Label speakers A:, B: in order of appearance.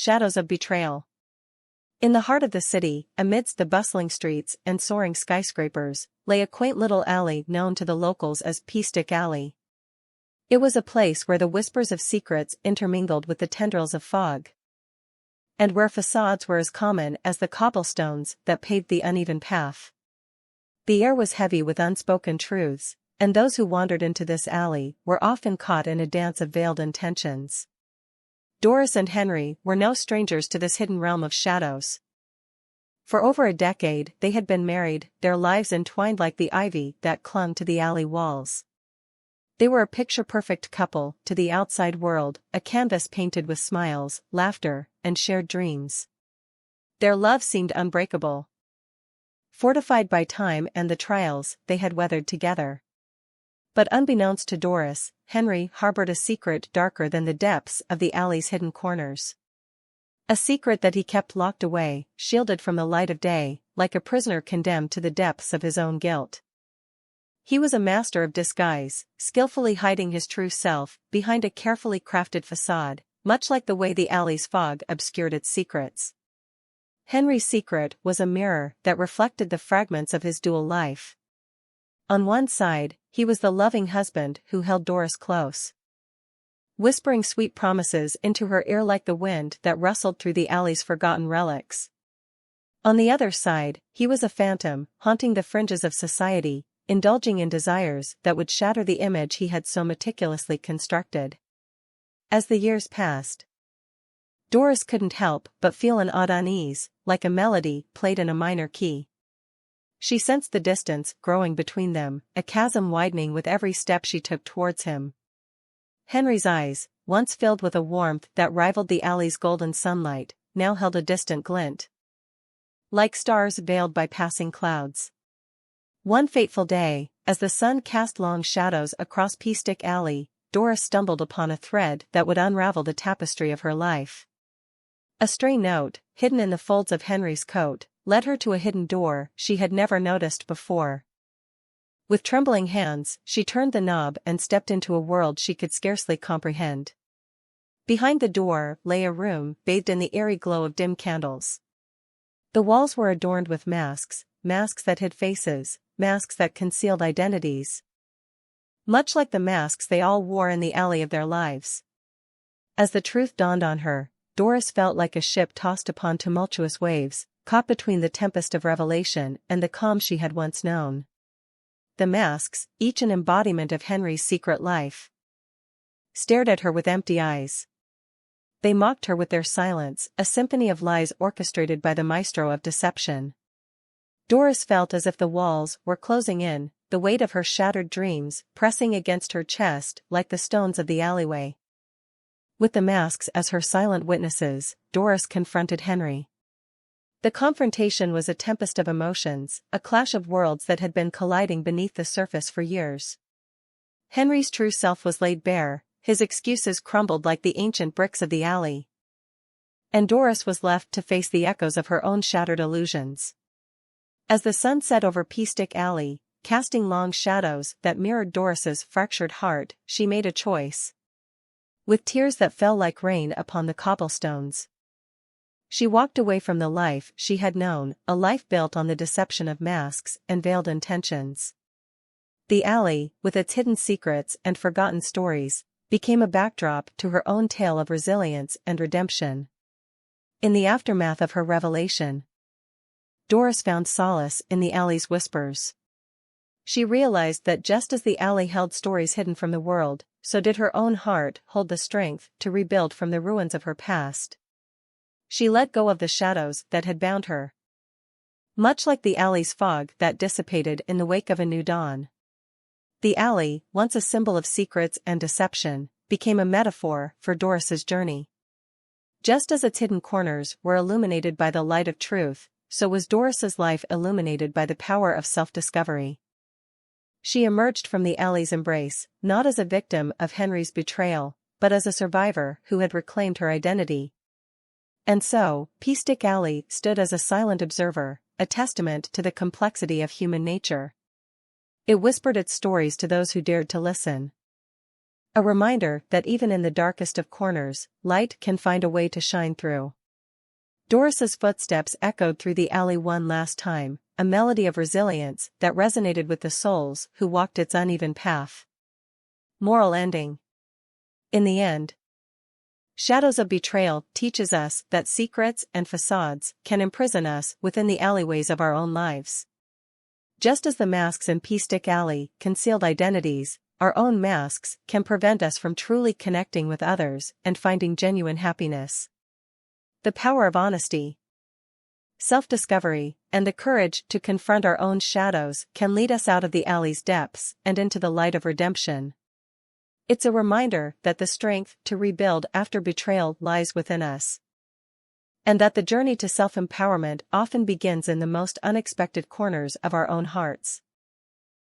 A: Shadows of Betrayal. In the heart of the city, amidst the bustling streets and soaring skyscrapers, lay a quaint little alley known to the locals as PStick Alley. It was a place where the whispers of secrets intermingled with the tendrils of fog, and where facades were as common as the cobblestones that paved the uneven path. The air was heavy with unspoken truths, and those who wandered into this alley were often caught in a dance of veiled intentions. Doris and Henry were no strangers to this hidden realm of shadows. For over a decade they had been married, their lives entwined like the ivy that clung to the alley walls. They were a picture-perfect couple to the outside world, a canvas painted with smiles, laughter, and shared dreams. Their love seemed unbreakable, fortified by time and the trials they had weathered together. But unbeknownst to Doris, Henry harbored a secret darker than the depths of the alley's hidden corners. A secret that he kept locked away, shielded from the light of day, like a prisoner condemned to the depths of his own guilt. He was a master of disguise, skillfully hiding his true self behind a carefully crafted facade, much like the way the alley's fog obscured its secrets. Henry's secret was a mirror that reflected the fragments of his dual life. On one side, he was the loving husband who held Doris close, whispering sweet promises into her ear like the wind that rustled through the alley's forgotten relics. On the other side, he was a phantom, haunting the fringes of society, indulging in desires that would shatter the image he had so meticulously constructed. As the years passed, Doris couldn't help but feel an odd unease, like a melody played in a minor key. She sensed the distance growing between them, a chasm widening with every step she took towards him. Henry's eyes, once filled with a warmth that rivaled the alley's golden sunlight, now held a distant glint, like stars veiled by passing clouds. One fateful day, as the sun cast long shadows across PStick Alley, Doris stumbled upon a thread that would unravel the tapestry of her life. A stray note, hidden in the folds of Henry's coat, led her to a hidden door she had never noticed before. With trembling hands, she turned the knob and stepped into a world she could scarcely comprehend. Behind the door lay a room bathed in the eerie glow of dim candles. The walls were adorned with masks, masks that hid faces, masks that concealed identities, much like the masks they all wore in the alley of their lives. As the truth dawned on her, Doris felt like a ship tossed upon tumultuous waves, caught between the tempest of revelation and the calm she had once known. The masks, each an embodiment of Henry's secret life, stared at her with empty eyes. They mocked her with their silence, a symphony of lies orchestrated by the maestro of deception. Doris felt as if the walls were closing in, the weight of her shattered dreams pressing against her chest like the stones of the alleyway. With the masks as her silent witnesses, Doris confronted Henry. The confrontation was a tempest of emotions, a clash of worlds that had been colliding beneath the surface for years. Henry's true self was laid bare, his excuses crumbled like the ancient bricks of the alley. And Doris was left to face the echoes of her own shattered illusions. As the sun set over PStick Alley, casting long shadows that mirrored Doris's fractured heart, she made a choice. With tears that fell like rain upon the cobblestones, she walked away from the life she had known, a life built on the deception of masks and veiled intentions. The alley, with its hidden secrets and forgotten stories, became a backdrop to her own tale of resilience and redemption. In the aftermath of her revelation, Doris found solace in the alley's whispers. She realized that just as the alley held stories hidden from the world, so did her own heart hold the strength to rebuild from the ruins of her past. She let go of the shadows that had bound her, much like the alley's fog that dissipated in the wake of a new dawn. The alley, once a symbol of secrets and deception, became a metaphor for Doris's journey. Just as its hidden corners were illuminated by the light of truth, so was Doris's life illuminated by the power of self-discovery. She emerged from the alley's embrace, not as a victim of Henry's betrayal, but as a survivor who had reclaimed her identity. And so, PStick Alley stood as a silent observer, a testament to the complexity of human nature. It whispered its stories to those who dared to listen. A reminder that even in the darkest of corners, light can find a way to shine through. Doris's footsteps echoed through the alley one last time, a melody of resilience that resonated with the souls who walked its uneven path. Moral ending. In the end, Shadows of Betrayal teaches us that secrets and facades can imprison us within the alleyways of our own lives. Just as the masks in PStick Alley concealed identities, our own masks can prevent us from truly connecting with others and finding genuine happiness. The power of honesty, self-discovery, and the courage to confront our own shadows can lead us out of the alley's depths and into the light of redemption. It's a reminder that the strength to rebuild after betrayal lies within us, and that the journey to self-empowerment often begins in the most unexpected corners of our own hearts.